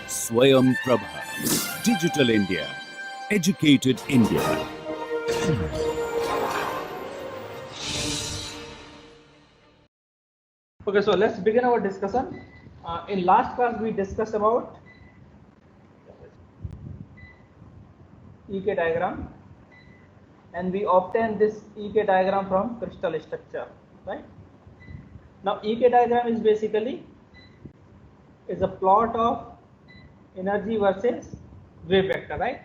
Swayam Prabha, Digital India, Educated India. Okay, so let's begin our discussion. In last class, we discussed about EK diagram, and we obtained this EK diagram from crystal structure, right? Now, EK diagram is basically is a plot of energy versus wave vector, right?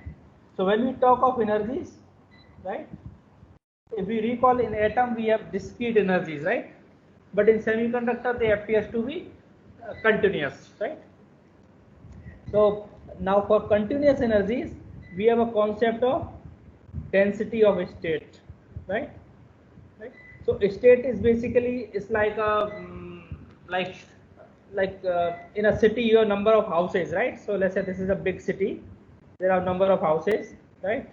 So when we talk of energies, right, if we recall, in atom we have discrete energies, right? But in semiconductor they appears to be continuous, right? So now for continuous energies we have a concept of density of state, right? So state is basically, it's like a in a city you have number of houses, right? So let's say this is a big city, there are number of houses, right?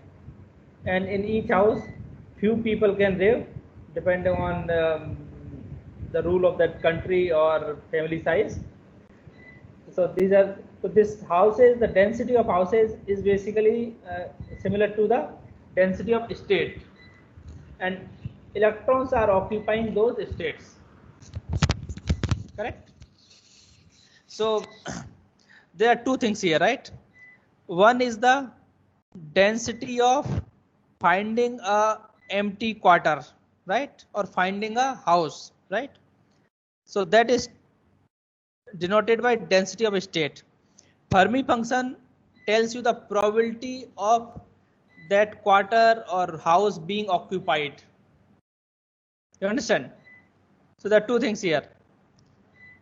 And in each house few people can live depending on the rule of that country or family size. So these are, so this houses, the density of houses is basically similar to the density of state, and electrons are occupying those states, correct? So there are two things here, right? One is the density of finding a empty quarter, right, or finding a house, right? So that is denoted by density of state. Fermi function tells you the probability of that quarter or house being occupied. You understand? So there are two things here.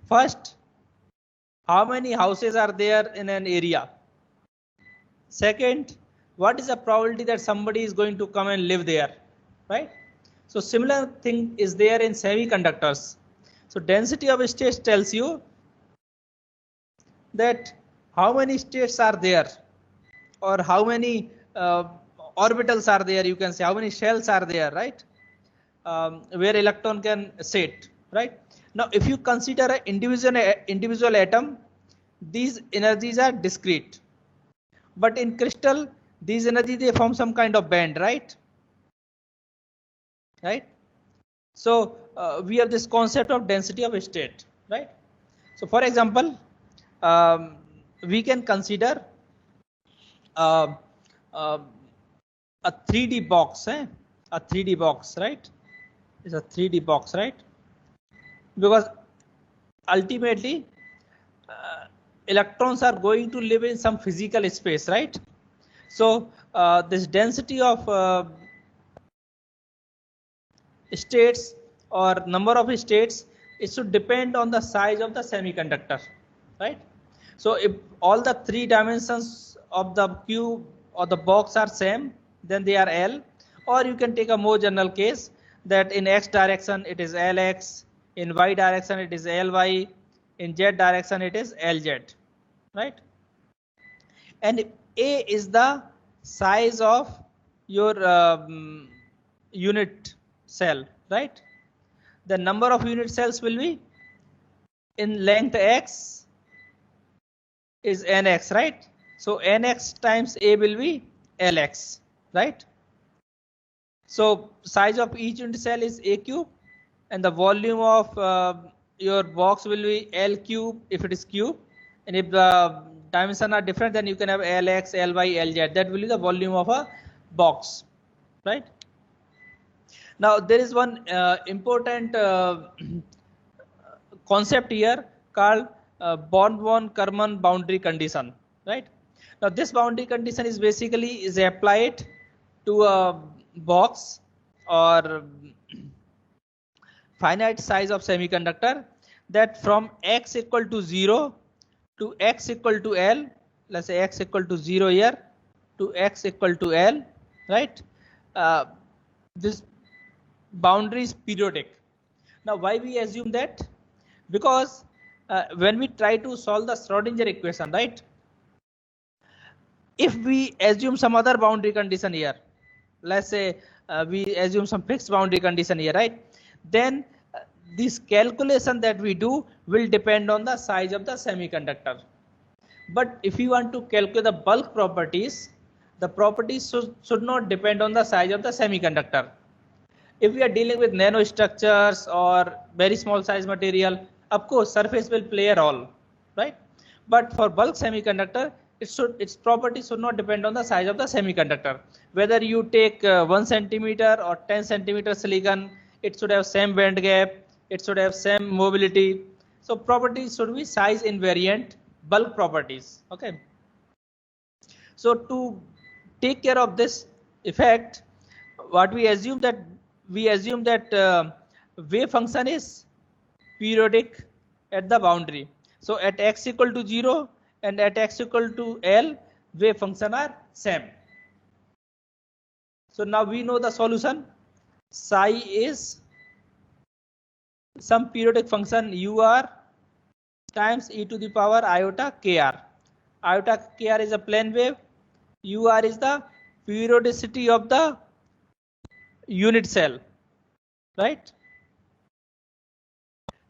First, how many houses are there in an area? Second, what is the probability that somebody is going to come and live there, right? So similar thing is there in semiconductors. So density of states tells you that how many states are there, or how many orbitals are there, you can say how many shells are there, right? Where electron can sit, right? Now if you consider an individual atom, these energies are discrete, but in crystal these energies, they form some kind of band, right? So we have this concept of density of state, right? So for example, we can consider uh, uh, a 3D box, a 3D box, right? It's a 3D box, right? Because ultimately electrons are going to live in some physical space, right? So this density of states or number of states, it should depend on the size of the semiconductor, right? So if all the three dimensions of the cube or the box are same, then they are L. Or you can take a more general case that in X direction it is Lx, in Y direction it is Ly, in Z direction it is Lz, right? And A is the size of your unit cell, right? The number of unit cells will be in length X is Nx, right? So Nx times A will be Lx, right? So size of each unit cell is A cube, and the volume of your box will be L cube if it is cube, and if the dimensions are different, then you can have Lx, Ly, Lz. That will be the volume of a box, right? Now there is one important concept here called Born-Karman boundary condition, right? Now this boundary condition is basically applied to a box or finite size of semiconductor, that from x equal to 0 to x equal to L, let's say x equal to 0 here to x equal to L, right? This boundary is periodic. Now why we assume that? Because when we try to solve the Schrodinger equation, right, if we assume some other boundary condition here, let's say we assume some fixed boundary condition here, right? Then this calculation that we do will depend on the size of the semiconductor. But if you want to calculate the bulk properties, the properties should not depend on the size of the semiconductor. If we are dealing with nanostructures or very small size material, of course surface will play a role, right? But for bulk semiconductor, its properties should not depend on the size of the semiconductor. Whether you take 1 centimeter or 10 centimeter silicon, it should have same band gap, it should have same mobility. So properties should be size invariant bulk properties. Okay. So to take care of this effect, what we assume that wave function is periodic at the boundary. So at x equal to 0 and at x equal to L, wave function are same. So now we know the solution. Psi is some periodic function UR times e to the power iota kr. Iota kr is a plane wave. UR is the periodicity of the unit cell, right?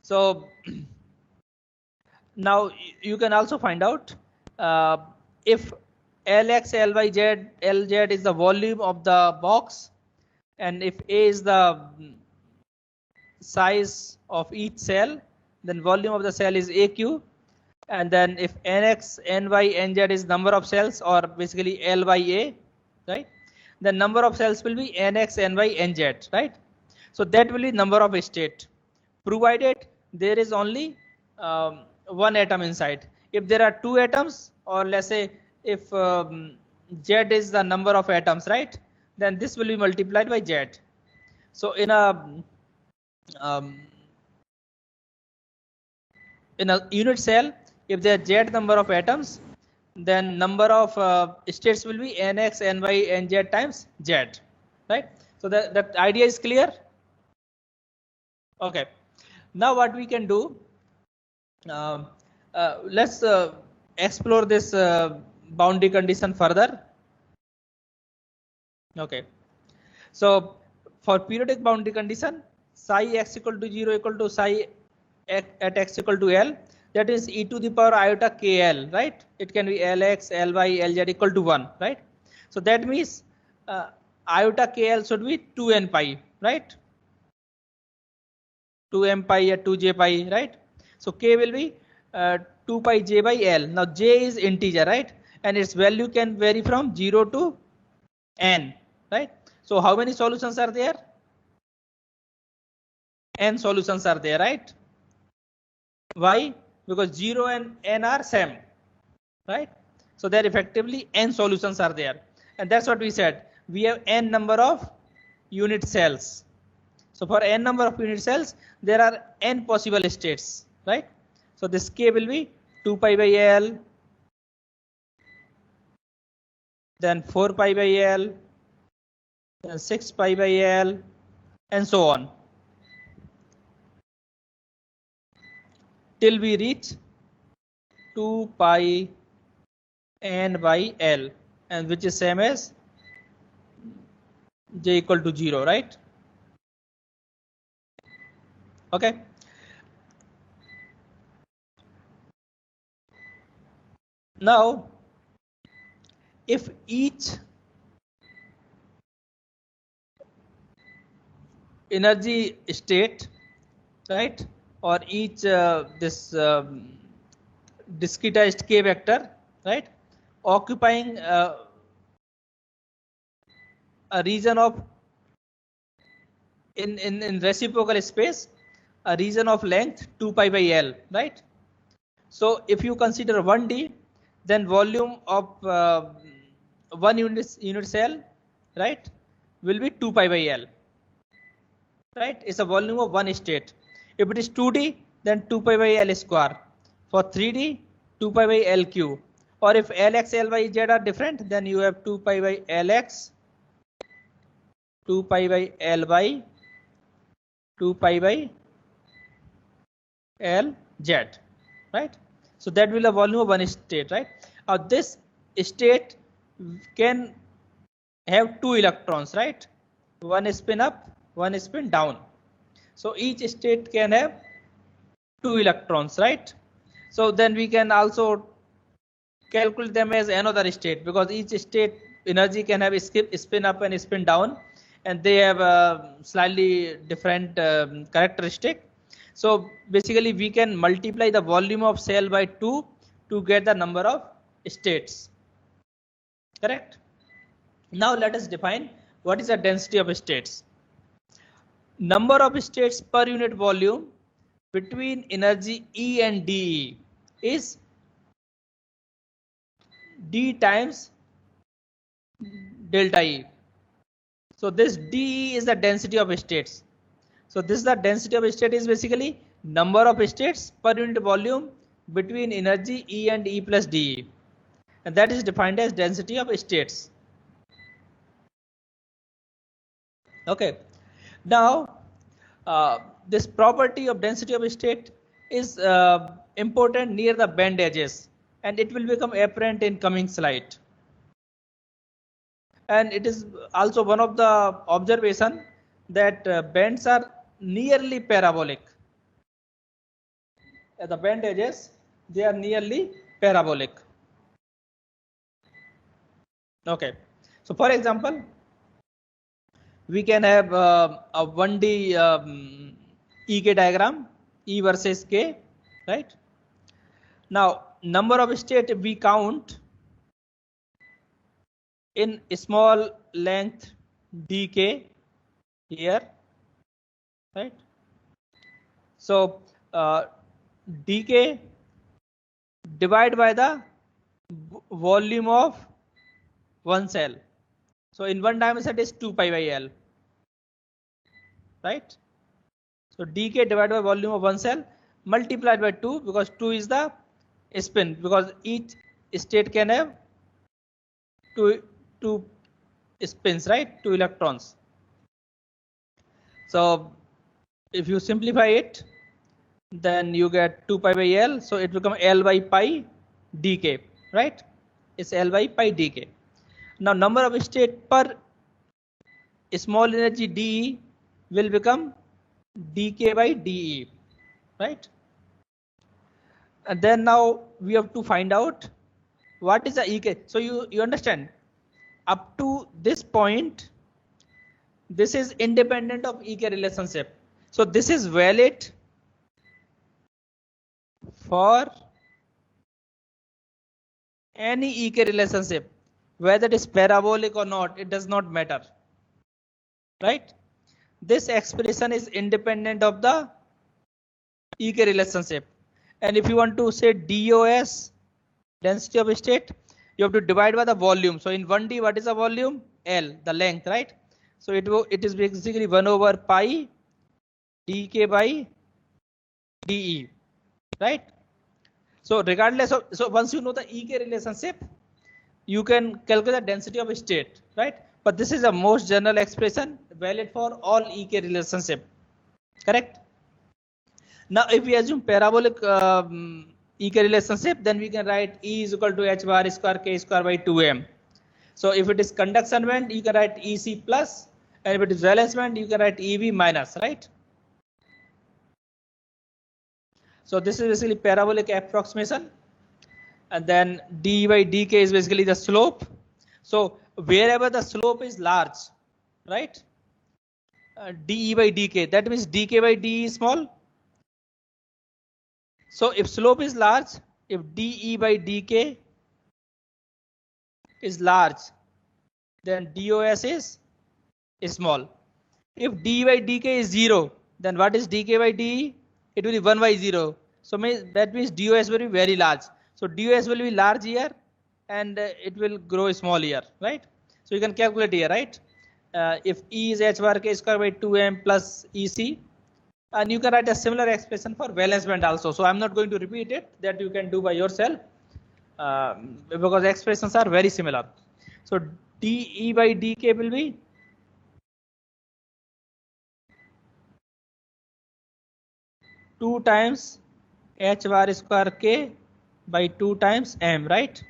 So now you can also find out if Lx, Ly, Z, Lz is the volume of the box, and if A is the size of each cell, then volume of the cell is AQ, and then if Nx, Ny, Nz is number of cells, or basically L by A, right? The number of cells will be Nx, Ny, Nz, right? So that will be number of state, provided there is only one atom inside. If there are two atoms, or let's say if Z is the number of atoms, right? Then this will be multiplied by Z. So in a unit cell, if there are Z number of atoms, then number of states will be Nx, Ny, Nz times Z, right? So that idea is clear. Okay. Now what we can do, let's explore this boundary condition further. Okay. So for periodic boundary condition, psi x equal to 0 equal to psi at x equal to L, that is e to the power iota kl, right? It can be Lx, Ly, Lz equal to 1, right? So that means iota kl should be 2n pi, right? 2m pi or 2j pi, right? So k will be 2 pi j by L. Now j is integer, right? And its value can vary from 0 to n, right? So how many solutions are there? N solutions are there, right? Why? Because 0 and n are same, right? So there effectively n solutions are there, and that's what we said. We have n number of unit cells. So for n number of unit cells, there are n possible states, right? So this k will be 2 pi by L, then 4 pi by L, then 6 pi by L, and so on, till we reach 2 pi n by L, and which is same as j equal to 0, right? Okay. Now, if each energy state, right, or each this discretized k vector, right, occupying a region of in reciprocal space, a region of length 2 pi by L, right? So if you consider 1D, then volume of one unit cell, right, will be 2 pi by L, right? It's a volume of one state. If it is 2D, then 2 pi by L square. For 3D, 2 pi by L cube. Or if Lx, Ly, Z are different, then you have 2 pi by Lx, 2 pi by Ly, 2 pi by Lz, right? So that will be a volume of one state, right? Now this state can have two electrons, right? One spin up, one spin down. So each state can have two electrons, right? So then we can also calculate them as another state, because each state energy can have spin up and spin down, and they have a slightly different characteristic. So basically we can multiply the volume of cell by 2 to get the number of states. Correct? Now let us define what is the density of states. Number of states per unit volume between energy E and dE is d times delta E. So this dE is the density of states. So this is the density of state, is basically number of states per unit volume between energy E and E plus dE, and that is defined as density of states. Okay. Now this property of density of state is important near the bend edges, and it will become apparent in coming slide. And it is also one of the observation that bends are nearly parabolic. At the bend edges, they are nearly parabolic. Okay. So for example, we can have a 1D EK diagram, E versus K, right? Now, number of state we count in small length dk here, right? So dk divided by the volume of one cell. So in one dimension it is 2 pi by L, right? So dk divided by volume of one cell multiplied by 2, because 2 is the spin, because each state can have two spins, right? 2 electrons. So if you simplify it, then you get 2 pi by L, so it will become L by pi dk, right? It's L by pi dk. Now number of state per small energy dE will become dk by dE, right? And then now we have to find out what is the EK. So you understand, up to this point, this is independent of EK relationship. So this is valid for any EK relationship, whether it is parabolic or not, it does not matter, right? This expression is independent of the EK relationship. And if you want to say DOS, density of state, you have to divide by the volume. So in 1D, what is the volume? L, the length, right? So it is basically 1 over pi dk by dE, right? So regardless of, so once you know the EK relationship, you can calculate the density of a state, right? But this is the most general expression valid for all EK relationship, correct? Now if we assume parabolic EK relationship, then we can write E is equal to h bar square k square by 2m. So if it is conduction band, you can write EC plus, and if it is valence band, you can write EB minus, right? So this is basically parabolic approximation, and then d by dk is basically the slope. So wherever the slope is large, right, de by dk, that means dk by de is small. So if slope is large, if de by dk is large, then dos is small. If d by dk is 0, then what is dk by de? It will be 1 by 0. So that means dos will be very large. So dos will be large here, and it will grow small here, right? So you can calculate here, right? If E is h bar k square by 2m plus EC, and you can write a similar expression for valence band also. So I'm not going to repeat it, that you can do by yourself, because expressions are very similar. So de by dk will be two times h bar square k by 2 times m, right?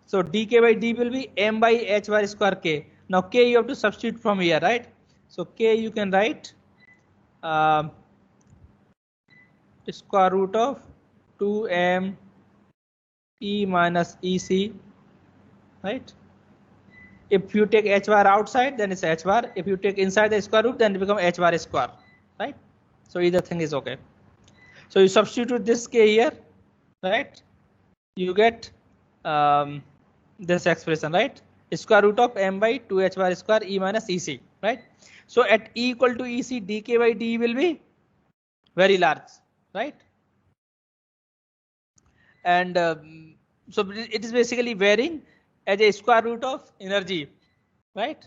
So dk by d will be m by h bar square k. Now k you have to substitute from here, right? So k you can write square root of 2m e minus ec, right? If you take h bar outside, then it's h bar. If you take inside the square root, then it becomes h bar square, right? So either thing is okay. So you substitute this k here, right? You get this expression, right? Square root of m by 2h bar square e minus ec, right? So at e equal to ec, dk by de will be very large, right? And so it is basically varying as a square root of energy, right?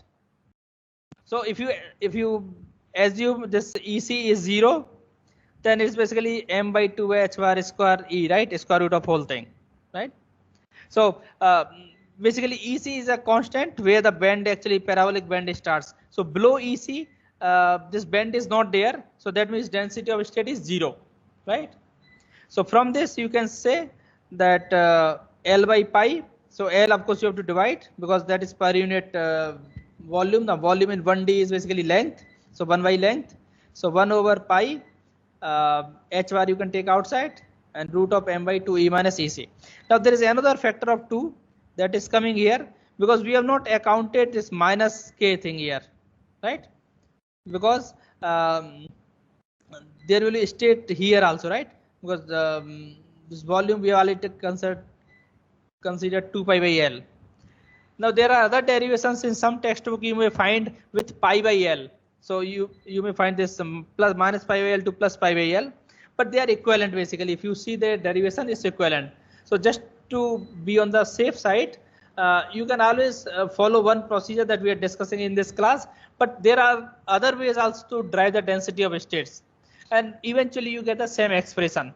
So if you assume this ec is 0, then it's basically m by 2h bar square e, right? Square root of whole thing, right? So basically ec is a constant where the bend, actually parabolic bend, starts. So below ec this bend is not there, so that means density of state is 0, right? So from this you can say that L by pi, so L of course you have to divide because that is per unit volume. The volume in 1D is basically length, so 1 by length. So 1 over pi h bar you can take outside, and root of m by 2 e minus ec. Now there is another factor of 2 that is coming here because we have not accounted this minus k thing here, right? Because there will be state here also, right? Because this volume we already considered 2 pi by L. Now there are other derivations in some textbook you may find with pi by L. So you may find this plus minus pi by L to plus pi by L, but they are equivalent basically. If you see the derivation is equivalent. So just to be on the safe side, you can always follow one procedure that we are discussing in this class, but there are other ways also to drive the density of states, and eventually you get the same expression.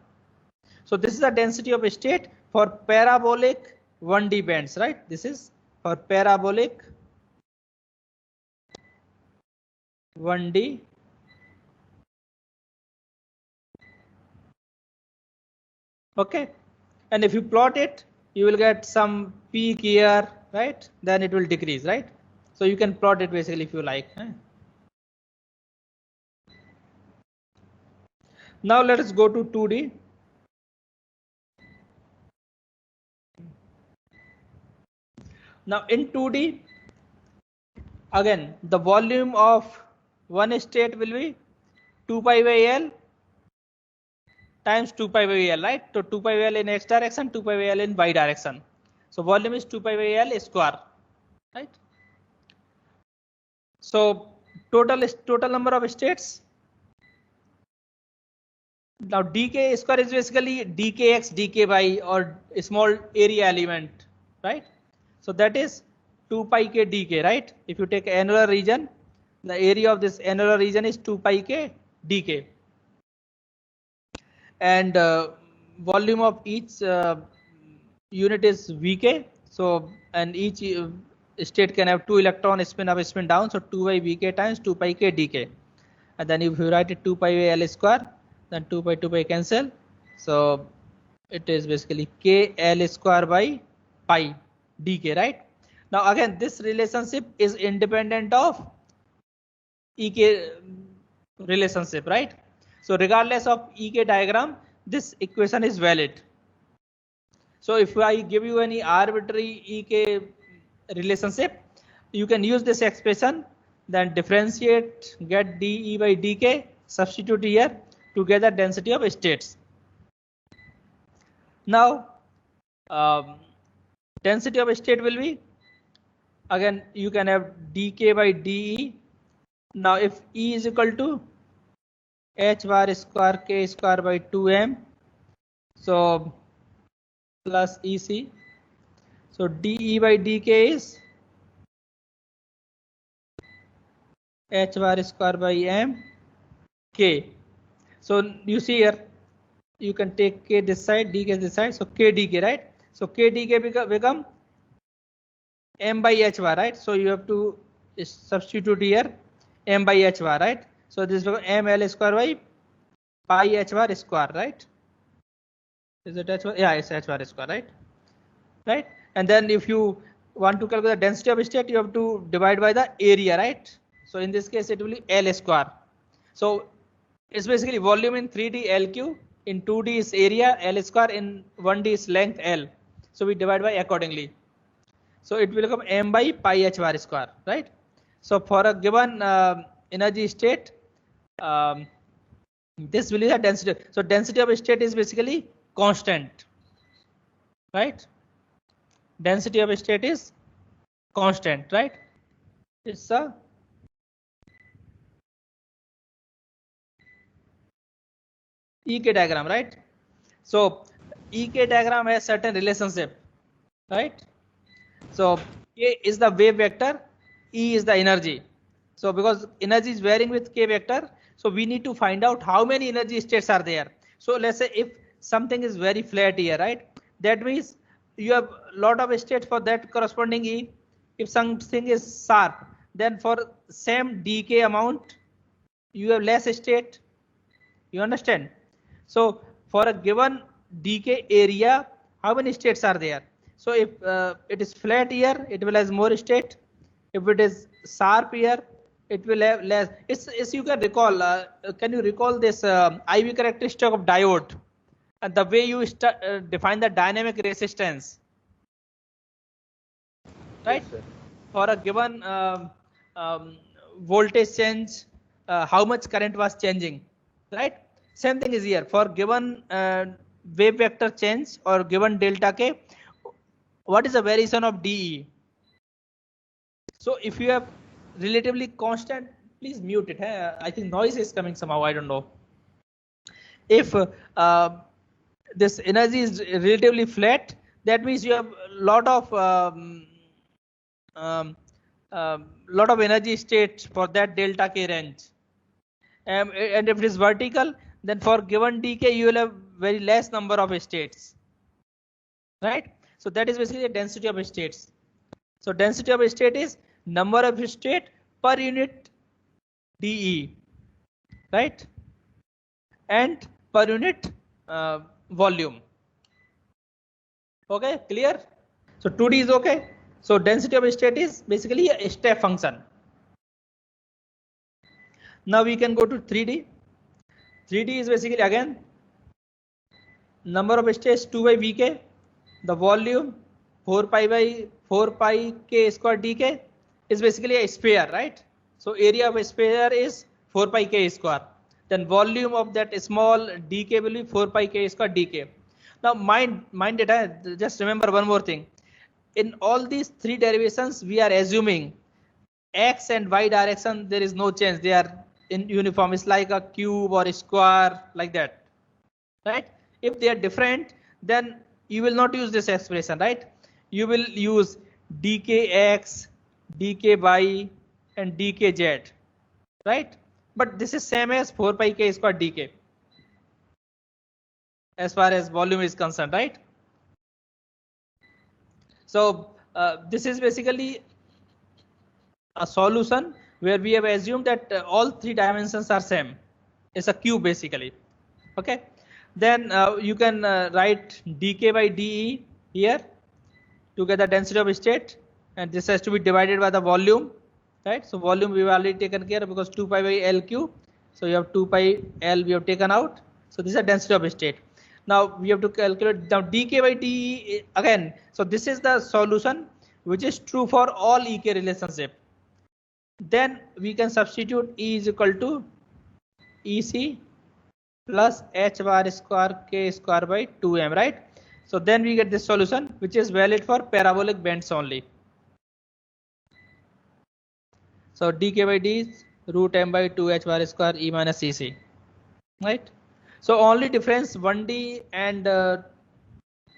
So this is the density of a state for parabolic 1D bands, right? This is for parabolic 1D okay. And if you plot it, you will get some peak here, right? Then it will decrease, right? So you can plot it basically if you like. Now let us go to 2D. Now in 2D, again the volume of one state will be 2 pi by L times 2 pi by L, right? So 2 pi by L in x direction, 2 pi by L in y direction. So volume is 2 pi by L square, right? So total number of states. Now dk square is basically dkx dky or a small area element, right? So that is 2 pi k dk, right? If you take annular region, the area of this annular region is 2 pi k dk, and volume of each unit is vk. So and each state can have 2 electron spin up spin down, so 2 by vk times 2 pi k dk, and then if you write it 2 pi by L square, then 2 pi cancel, so it is basically k L square by pi dk, right? Now again this relationship is independent of ek relationship, right? So regardless of ek diagram, this equation is valid. So if I give you any arbitrary ek relationship, you can use this expression, then differentiate, get de by dk, substitute here to get the density of states. Now density of a state will be, again you can have dk by de. Now if E is equal to h bar square k square by 2m, so plus ec, so de by dk is h bar square by m k. So you see here, you can take k this side, dk this side, so k dk, right? So k dk become m by h bar, right? So you have to substitute here m by h bar, right? So this becomes m L square by pi h bar square, right? Is it h bar? Yeah, it's h bar square, right? Right? And then if you want to calculate the density of a state, you have to divide by the area, right? So in this case, it will be L square. So it's basically volume in 3D L cube, in 2D is area L square, in 1D is length L. So we divide by accordingly. So it will become m by pi h bar square, right? So for a given energy state, um, this will be the density. So density of a state is basically constant, right? Density of a state is constant, right? It's a EK diagram, right? So EK diagram has certain relationship, right? So K is the wave vector, E is the energy. So because energy is varying with K vector, so we need to find out how many energy states are there. So let's say if something is very flat here, right? That means you have a lot of states for that corresponding E. If something is sharp, then for same decay amount, you have less state. You understand? So for a given decay area, how many states are there? So if it is flat here, it will have more state. If it is sharp here, it will have less. It's you can recall. Can you recall this IV characteristic of diode and the way you define the dynamic resistance, right? Yes, sir. For a given voltage change, how much current was changing, right? Same thing is here for given wave vector change or given delta k. What is the variation of DE? So if you have relatively constant, please mute it. I think noise is coming somehow. I don't know. If this energy is relatively flat, that means you have a lot of lot of energy states for that delta k range. And if it is vertical, then for given dk you will have very less number of states, right? So that is basically the density of states. So density of a state is number of state per unit de, right? And per unit volume. Okay, clear? So 2D is okay. So density of a state is basically a step function. Now we can go to 3D. 3D is basically again number of states 2 by Vk, the volume 4 pi by 4 pi k square dk is basically a sphere, right? So area of a sphere is 4 pi k square. Then volume of that small dk will be 4 pi k square dk. Now mind it, just remember one more thing. In all these three derivations, we are assuming x and y direction there is no change. They are in uniform. It's like a cube or a square, like that, right? If they are different, then you will not use this expression, right? You will use dkx, dky, and dkz, right? But this is same as 4 pi k square dk as far as volume is concerned, right? So this is basically a solution where we have assumed that all three dimensions are same. It's a cube basically. Okay. Then you can write dk by de here to get the density of state, and this has to be divided by the volume, right? So volume we have already taken care of because 2 pi by L cube. So you have 2 pi L we have taken out. So this is the density of state. Now we have to calculate now dk by de again. So this is the solution which is true for all EK relationship. Then we can substitute E is equal to EC plus h bar square k square by 2m, right? So then we get this solution which is valid for parabolic bends only. So dk by d is root m by 2 h bar square E minus EC, right? So only difference 1D and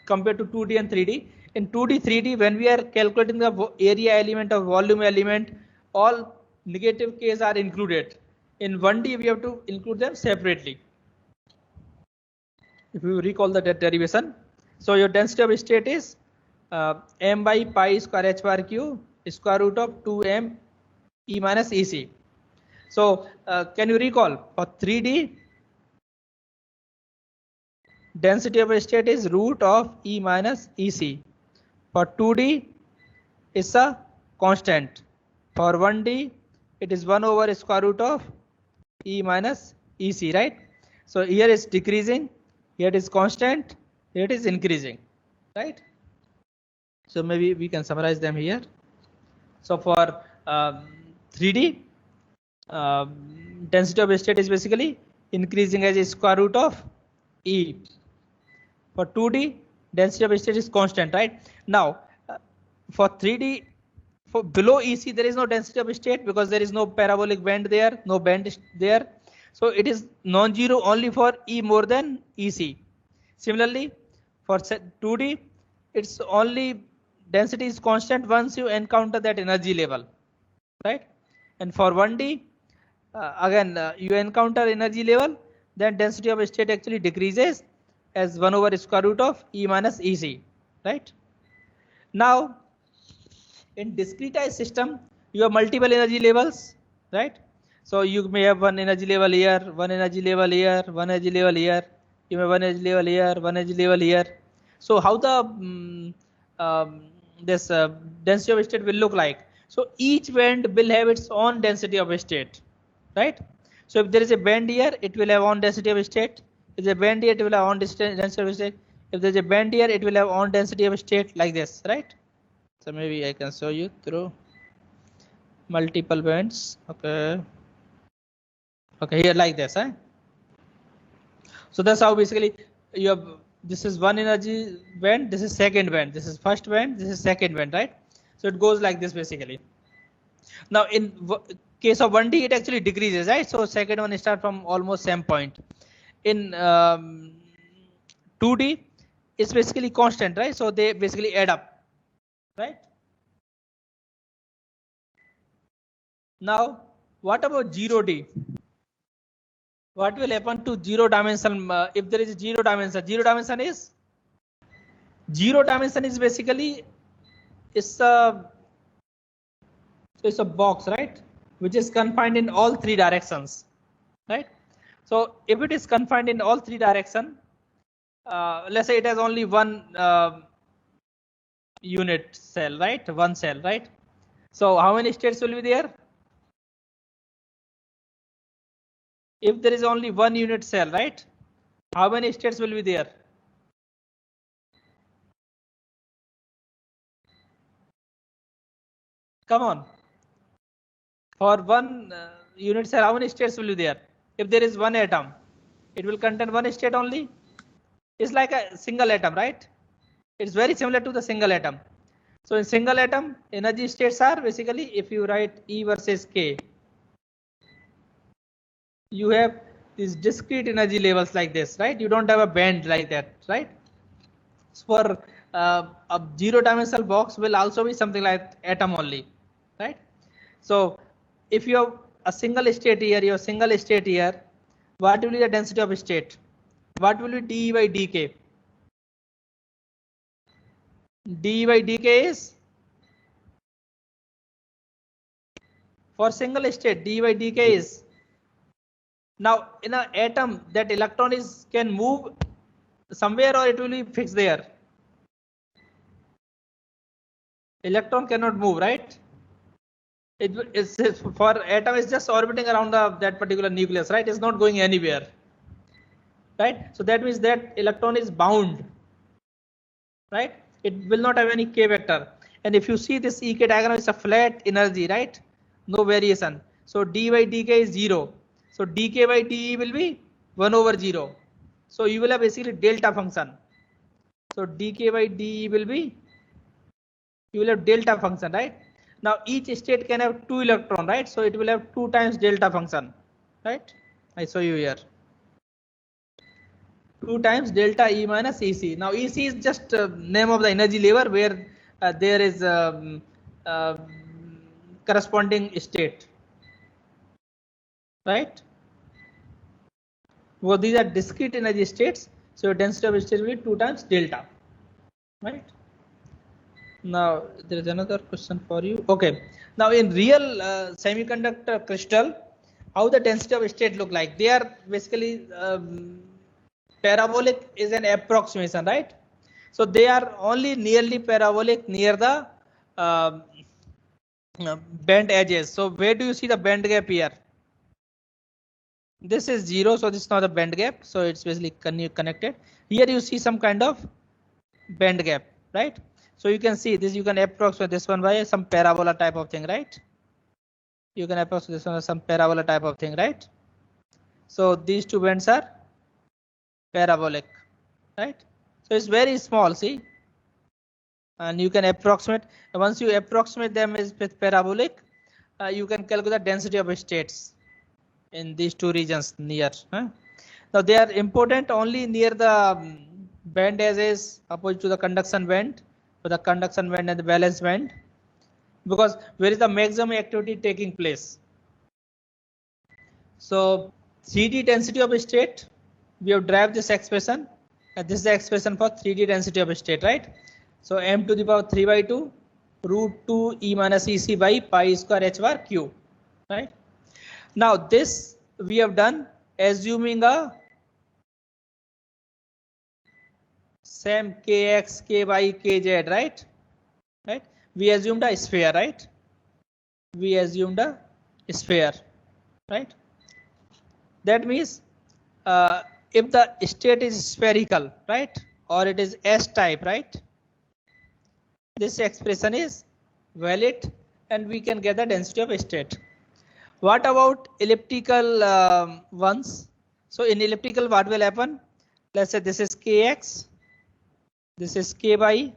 compared to 2D and 3D. In 2D, 3D, when we are calculating the area element or volume element, all negative k's are included. In 1D, we have to include them separately. If you recall the derivation, so your density of state is m by pi square h bar q square root of 2m E minus EC. So can you recall for 3D, density of a state is root of E minus EC. For 2D, is a constant. For 1D, it is 1 over square root of E minus EC, right? So here is decreasing, here it is constant, here it is increasing, right? So maybe we can summarize them here. So for 3D, density of state is basically increasing as a square root of E. For 2D, density of state is constant, right? Now, for 3D, for below EC, there is no density of state because there is no parabolic band there, no band there. So it is non-zero only for E more than EC. Similarly, for 2D, it's only density is constant once you encounter that energy level, right? And for 1D, again, you encounter energy level, then density of state actually decreases as 1 over square root of E minus EC, right? Now, in discretized system, you have multiple energy levels, right? So you may have one energy level here, one energy level here, one energy level here. You may have one energy level here, one energy level here. So how the this density of state will look like? So each band will have its own density of state, right? So if there is a band here, it will have own density of state. If there is a band here, it will have own density of state. If there is a band here, it will have own density of state like this, right? So maybe I can show you through multiple bands. Okay. Okay, here like this, huh? So that's how basically you have, this is one energy band, this is second band, this is first band, this is second band, right? So it goes like this basically. Now in case of 1D, it actually decreases, right? So second one start from almost same point. In 2D, it's basically constant, right? So they basically add up, right? Now, what about 0D? What will happen to zero dimension if there is a zero dimension? Zero dimension is basically it's a box, right? Which is confined in all three directions, right? So if it is confined in all three directions, let's say it has only one unit cell, right? One cell, right? So how many states will be there? If there is only one unit cell, right? How many states will be there? Come on. For one unit cell, how many states will be there? If there is one atom, it will contain one state only. It's like a single atom, right? It's very similar to the single atom. So in single atom, energy states are basically, if you write E versus K, you have these discrete energy levels like this, right? You don't have a band like that, right? So for a zero dimensional box will also be something like atom only, right? So if you have a single state here, your single state here, what will be the density of state? What will be dE by dk? dE by dk is, for single state, dE by dk is, now in an atom, that electron is can move somewhere or it will be fixed there. Electron cannot move, right? It is for atom is just orbiting around that particular nucleus, right? It's not going anywhere, right? So that means that electron is bound, right? It will not have any k vector. And if you see this ek diagram, it's a flat energy, right? No variation. So d by dk is 0. So dk by de will be 1 over 0. So you will have basically delta function. So dk by de will be, you will have delta function, right? Now each state can have 2 electron, right? So it will have 2 times delta function, right? I show you here. 2 times delta E minus EC. Now EC is just name of the energy level where there is corresponding state, right? Well, these are discrete energy states, so density of state will be 2 times delta, right? Now there is another question for you. Okay, now in real semiconductor crystal, how the density of state look like? They are basically parabolic is an approximation, right? So they are only nearly parabolic near the um, bent edges. So where do you see the bend gap here? This is 0, so this is not a bend gap, so it's basically connected. Here you see some kind of bend gap, right? So you can see this, you can approximate this one by some parabola type of thing, right? You can approximate this one as some parabola type of thing, right? So these two bends are parabolic, right? So it's very small, see, and you can approximate. Once you approximate them with parabolic, you can calculate the density of states in these two regions near. Now they are important only near the band edges opposite to the conduction band, or the conduction band and the valence band, because where is the maximum activity taking place. So 3D density of a state, we have derived this expression, and this is the expression for 3D density of a state, right? So m to the power 3 by 2 root 2 e minus ec by pi square h bar q, right? Now this we have done assuming a same kx, ky, kz, right? Right? We assumed a sphere, right? We assumed a sphere, right? That means if the state is spherical, right, or it is S type, right, this expression is valid and we can get the density of a state. What about elliptical ones? So in elliptical, what will happen? Let's say this is kx, this is ky,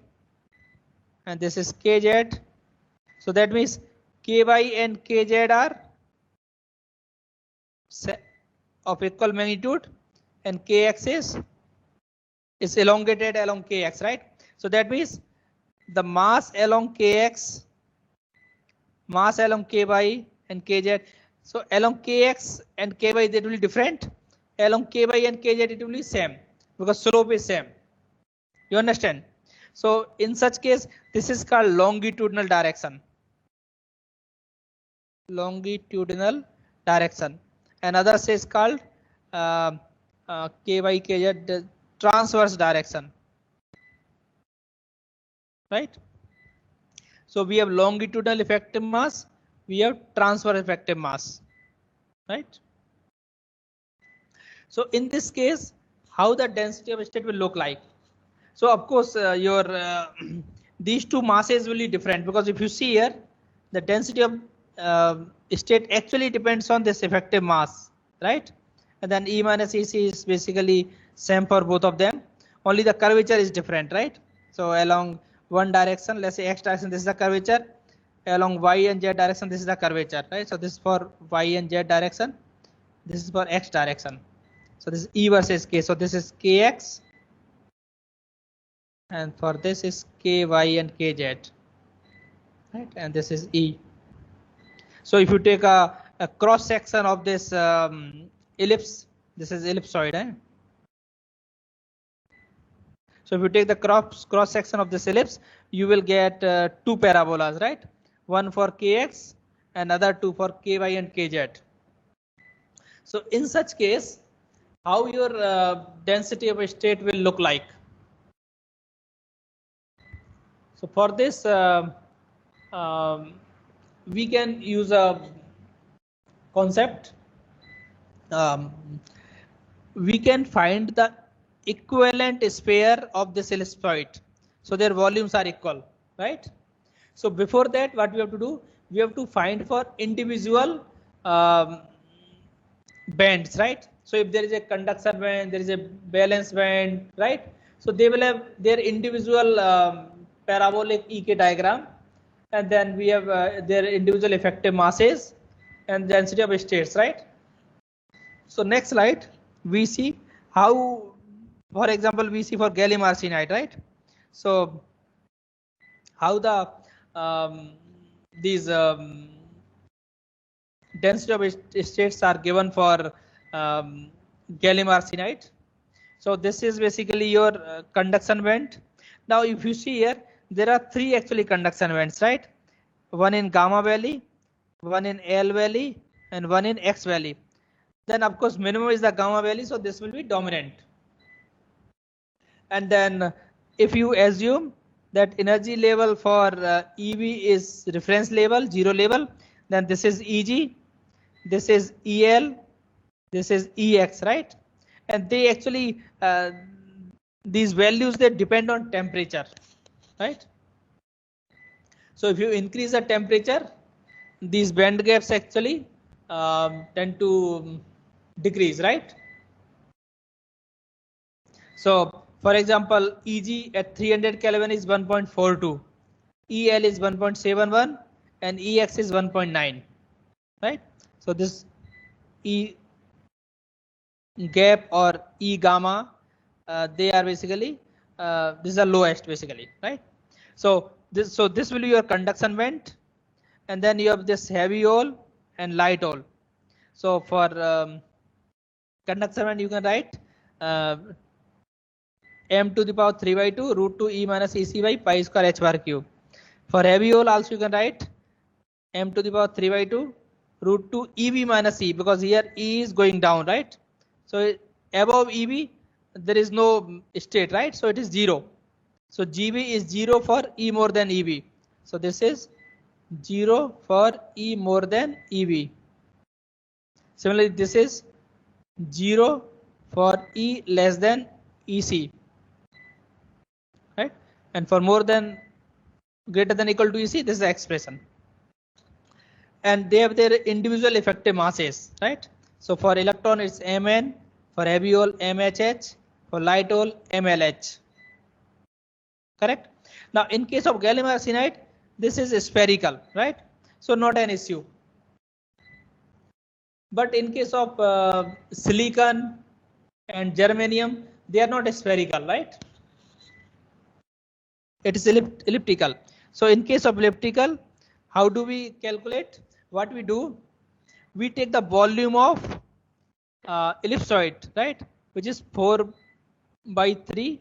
and this is kz. So that means ky and kz are of equal magnitude, and kx is elongated along kx, right? So that means the mass along kx, mass along ky and kz. So along kx and ky it will be different. Along ky and kz it will be same because slope is same. You understand? So in such case, this is called longitudinal direction. Longitudinal direction. Another is called ky kz transverse direction, right? So we have longitudinal effective mass, we have transverse effective mass, right? So in this case, how the density of a state will look like? So of course your these two masses will be different, because if you see here, the density of state actually depends on this effective mass, right? And then E minus EC is basically same for both of them. Only the curvature is different, right? So along one direction, let's say X direction, this is the curvature. Along Y and Z direction, this is the curvature, right? So this is for Y and Z direction. This is for X direction. So this is E versus K. So this is KX. And for this is KY and KZ, right? And this is E. So if you take a cross section of this ellipse, this is ellipsoid, eh? So if you take the cross section of this ellipse, you will get two parabolas, right? One for Kx, another two for Ky and Kz. So in such case, how your density of a state will look like? So for this, we can use a concept. We can find the equivalent sphere of this ellipsoid, so their volumes are equal, right? So before that, what we have to do? We have to find for individual bands, right? So if there is a conduction band, there is a valence band, right? So they will have their individual parabolic EK diagram, and then we have their individual effective masses and density of states, right? So next slide, we see how, for example, we see for gallium arsenide, right? So how the these density of states are given for gallium arsenide. So this is basically your conduction band. Now if you see here, there are three actually conduction bands, right? One in gamma valley, one in L valley, and one in X valley. Then of course minimum is the gamma valley, so this will be dominant. And then if you assume that energy level for EV is reference level, zero level. Then this is EG, this is EL, this is EX, right? And they actually these values, they depend on temperature, right? So if you increase the temperature, these band gaps actually tend to decrease, right? So for example, EG at 300 Kelvin is 1.42, EL is 1.71, and EX is 1.9, right? So this E gap or E gamma, they are basically this is the lowest basically, right? So this will be your conduction vent, and then you have this heavy hole and light hole. So for conduction vent, you can write uh, m to the power 3 by 2 root 2 e minus ec by pi square h bar cube. For heavy hole also you can write m to the power 3 by 2 root 2 eb minus e, because here e is going down, right? So above eb there is no state, right? So it is 0. So gb is 0 for e more than eb. So this is 0 for e more than eb. Similarly, this is 0 for e less than ec, right? And for more than greater than equal to ec, this is the expression. And they have their individual effective masses, right? So for electron it's mn, for heavy hole mhh, for light hole mlh, correct? Now in case of gallium arsenide, this is spherical, right? So not an issue. But in case of silicon and germanium, they are not spherical, right? It is elliptical. So in case of elliptical, how do we calculate? What we do, we take the volume of ellipsoid, right, which is 4 by 3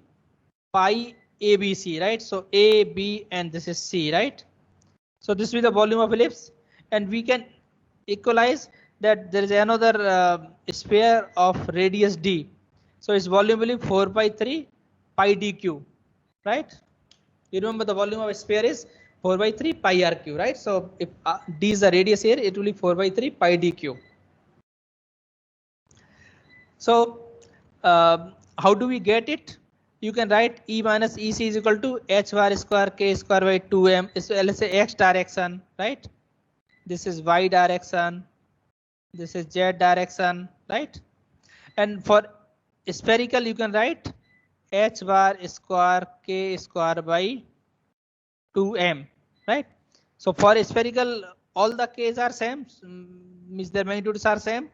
pi ABC, right? So A, B, and this is C, right? So this will be the volume of ellipse, and we can equalize that there is another sphere of radius D. So its volume will be 4 by 3 pi dq, right? You remember the volume of a sphere is 4 by 3 pi rq, right? So if D is the radius here, it will be 4 by 3 pi dq. So how do we get it? You can write E minus EC is equal to h bar square k square by 2m. So let's say x direction, right? This is y direction. This is z direction, right? And for spherical, you can write h bar square k square by 2m, right? So for spherical, all the k's are same, means their magnitudes are same.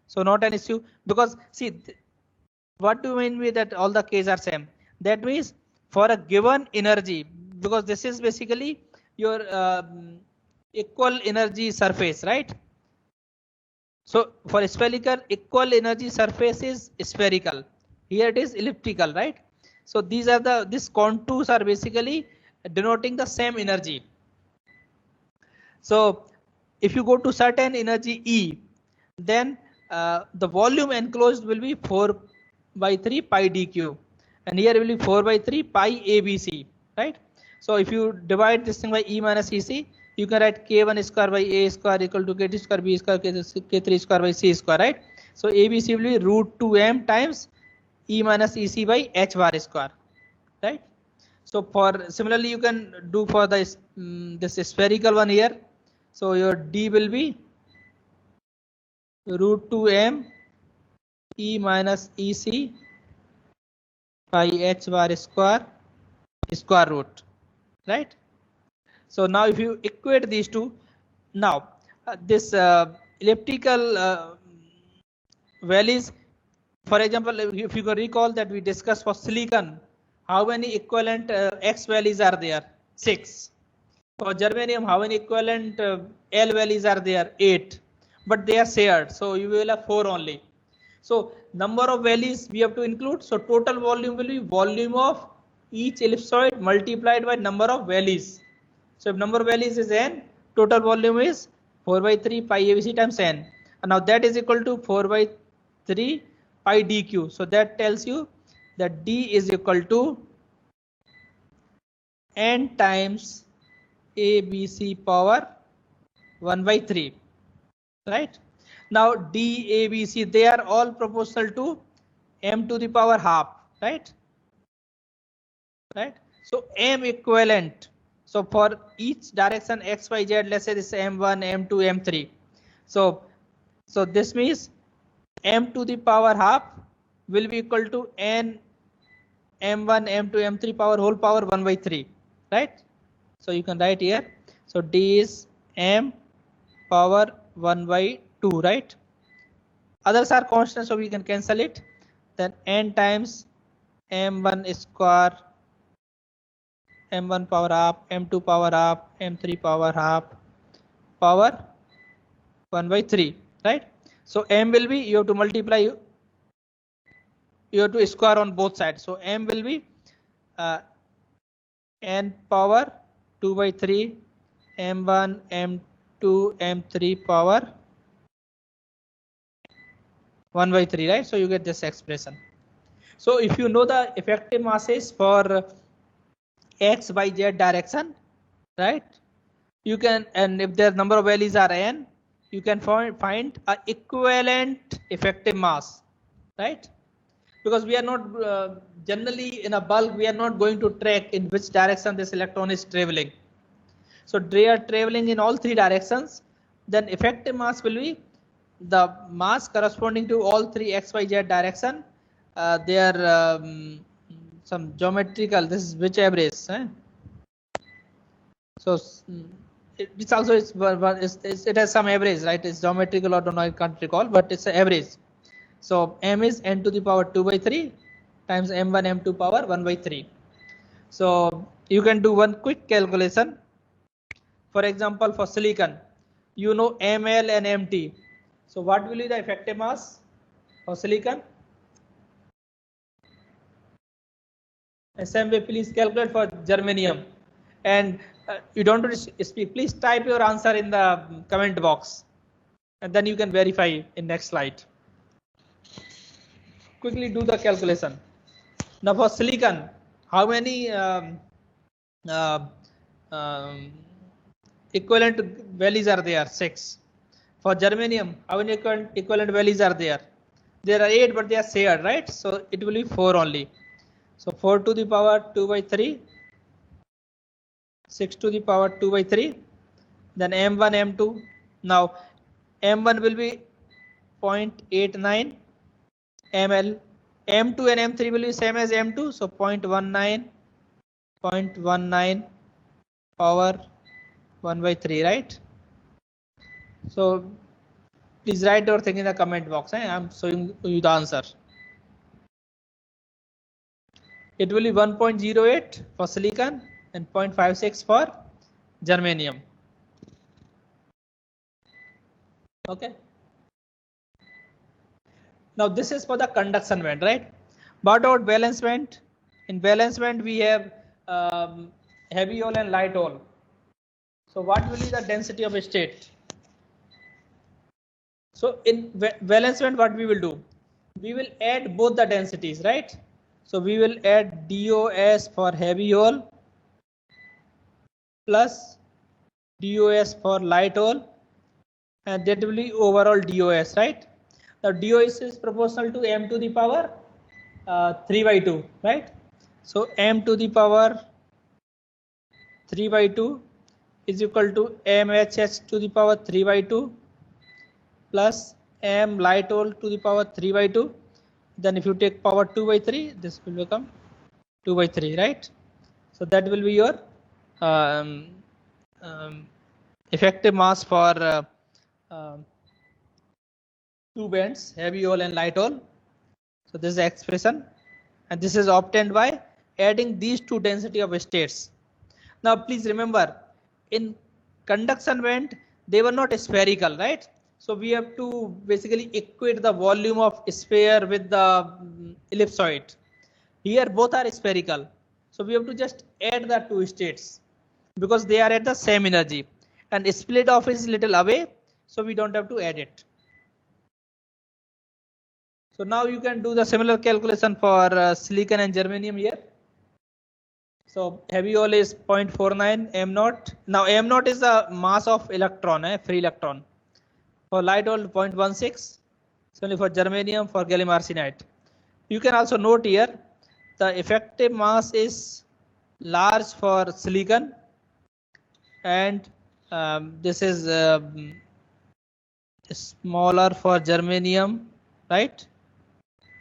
So not an issue, because see, what do you mean with that all the k's are same? That means for a given energy, because this is basically your equal energy surface, right? So for spherical, equal energy surface is spherical. Here it is elliptical, right? So these contours are basically denoting the same energy. So if you go to certain energy E, then the volume enclosed will be 4 by 3 pi dq, and here will be 4 by 3 pi abc, right? So if you divide this thing by E minus EC, you can write k1 square by a square equal to k2 square b square k3 square by c square, right? So abc will be root 2m times E minus EC by h bar square, right? So for similarly, you can do for this spherical one here. So your D will be root 2m E minus EC by h bar square root, right? So now if you equate these two, now this elliptical values, for example, if you can recall that we discussed for silicon, how many equivalent x values are there? 6. For germanium, how many equivalent L values are there? 8. But they are shared, so you will have 4 only. So number of values we have to include. So total volume will be volume of each ellipsoid multiplied by number of values. So if number of values is n, total volume is 4 by 3 pi abc times n. And now that is equal to 4 by 3 pi dq. So that tells you that D is equal to n times ABC power 1 by 3, right? Now D, A, B, C, they are all proportional to m to the power half, right? Right? So m equivalent. So for each direction x, y, z, let's say this m1, m2, m3. So this means m to the power half will be equal to n m1, m2, m3 power whole power 1 by 3, right? So you can write here. So D is m power 1 by 2, right? Others are constant, so we can cancel it. Then n times m1 square, m1 power half, m2 power half, m3 power half, power 1 by 3, right? So m will be, you have to multiply, you have to square on both sides. So m will be n power 2 by 3, m1, m2, m3 power 1 by 3, right? So you get this expression. So if you know the effective masses for x, y, z direction, right? You can, and if their number of values are n, you can find a equivalent effective mass, right? Because we are not generally in a bulk, we are not going to track in which direction this electron is traveling. So they are traveling in all three directions. Then effective mass will be the mass corresponding to all three x, y, z direction. They are some geometrical. This is which average. Eh? So it's also it has some average, right? It's geometrical or I can't recall, but it's an average. So m is n to the power 2 by 3 times m1 m2 power 1 by 3. So you can do one quick calculation. For example, for silicon, you know ml and mt. So what will be the effective mass for silicon? Same way, please calculate for germanium. And you don't want to speak. Please type your answer in the comment box, and then you can verify in next slide. Quickly do the calculation. Now for silicon, how many uh, um, equivalent values are there? 6. For germanium, how many equivalent values are there? There are 8, but they are shared, right? So it will be 4 only. So 4 to the power 2 by 3, 6 to the power 2 by 3, then m1, m2. Now m1 will be 0.89 ml, m2 and m3 will be same as m2, so 0.19 power 1 by 3, right? So please write your thing in the comment box. I'm showing you the answer. It will be 1.08 for silicon and 0.56 for germanium. Okay. Now this is for the conduction band, right? What about valence band? In valence band we have heavy hole and light hole. So what will be the density of a state? So in valence band, what we will do? We will add both the densities, right? So we will add DOS for heavy hole plus DOS for light hole, and that will be overall DOS, right? Now DOS is proportional to m to the power 3 by 2, right? So m to the power 3 by 2 is equal to mHh to the power 3 by 2 plus m light hole to the power 3 by 2. Then if you take power 2 by 3, this will become 2 by 3, right? So that will be your um, effective mass for two bands, heavy hole and light hole. So this is the expression, and this is obtained by adding these two density of states. Now please remember, in conduction band they were not spherical, right? So we have to basically equate the volume of sphere with the ellipsoid. Here both are spherical, so we have to just add the two states because they are at the same energy, and split off is little away, so we don't have to add it. So now you can do the similar calculation for silicon and germanium here. So heavy hole is 0.49 m naught. Now m naught is the mass of electron, free electron. For light hole 0.16. It's only for germanium, for gallium arsenide. You can also note here the effective mass is large for silicon, and this is smaller for germanium, right?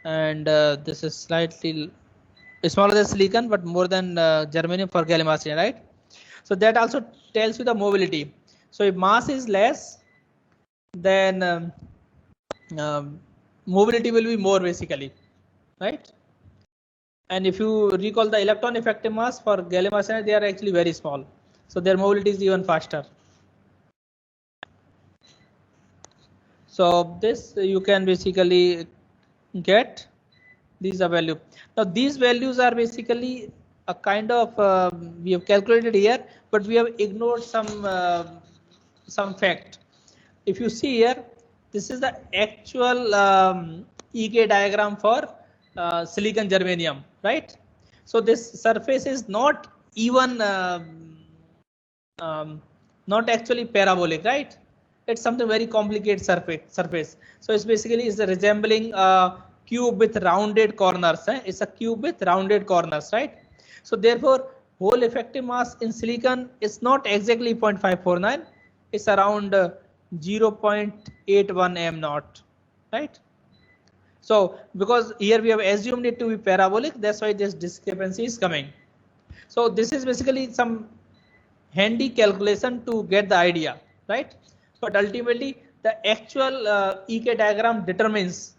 And this is slightly smaller than silicon, but more than germanium for gallium arsenide, right? So that also tells you the mobility. So if mass is less, then mobility will be more basically, right? And if you recall the electron effective mass for gallium arsenide, they are actually very small, so their mobility is even faster. So this you can basically get these are value. Now these values are basically a kind of we have calculated here, but we have ignored some fact. If you see here, this is the actual EK diagram for silicon germanium, right? So this surface is not even not actually parabolic, right? It's something very complicated surface. So it's basically is resembling a cube with rounded corners. It's a cube with rounded corners, right? So therefore, whole effective mass in silicon is not exactly 0.549. It's around 0.81 m naught, right? So because here we have assumed it to be parabolic, that's why this discrepancy is coming. So this is basically some handy calculation to get the idea, right? But ultimately the actual EK diagram determines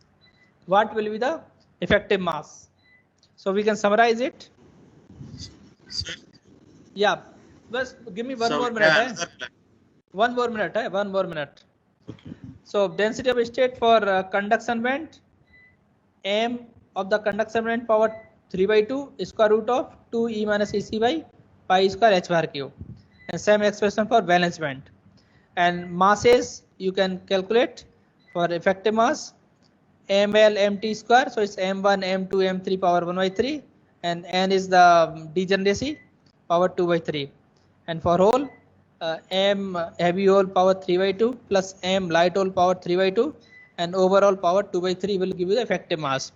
what will be the effective mass. So we can summarize it. Yeah, just give me one more minute. One more minute. One more minute. Okay. So density of state for conduction band, m of the conduction band power 3 by 2 square root of 2 e minus ec by pi square h bar cube, and same expression for valence band. And masses you can calculate for effective mass ml mt square, so it's m1 m2 m3 power 1 by 3, and n is the degeneracy power 2 by 3, and for hole m heavy hole power 3 by 2 plus m light hole power 3 by 2, and overall power 2 by 3 will give you the effective mass.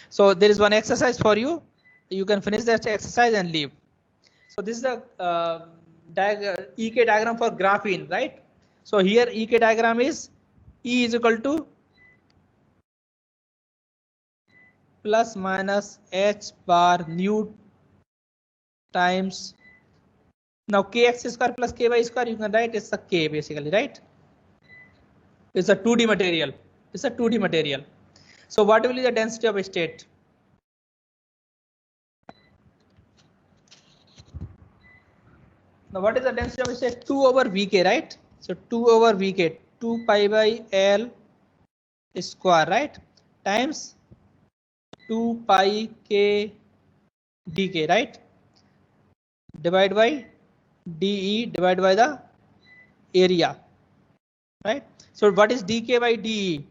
So there is one exercise for you. You can finish that exercise and leave. So this is the EK diagram for graphene, right? So here EK diagram is E is equal to plus minus h bar nu times, now kx square plus ky square you can write it's a k basically, right? It's a 2D material. It's a 2D material. So what will be the density of a state? Now what is the density of a state? 2 over Vk, right? So 2 over Vk, 2 pi by L square, right? Times 2 pi k dk, right? Divided by dE divided by the area, right? So what is dk by dE?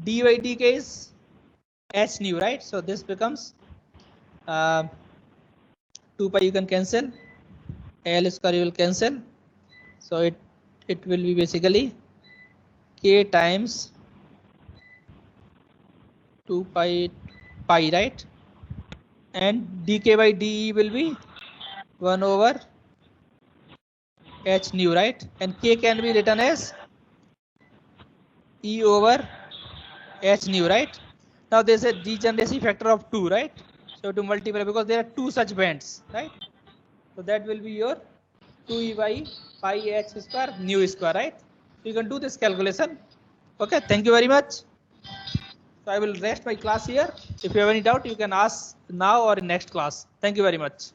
D by dk is h nu, right? So this becomes 2 pi you can cancel, L square you will cancel, so it will be basically k times 2 pi, right? And dk by dE will be 1 over h nu, right? And k can be written as E over h nu, right? Now there's a degeneracy factor of 2, right? So to multiply, because there are two such bands, right? So that will be your 2e by pi h square nu square, right? So you can do this calculation. Okay, thank you very much. So I will rest my class here. If you have any doubt, you can ask now or in next class. Thank you very much.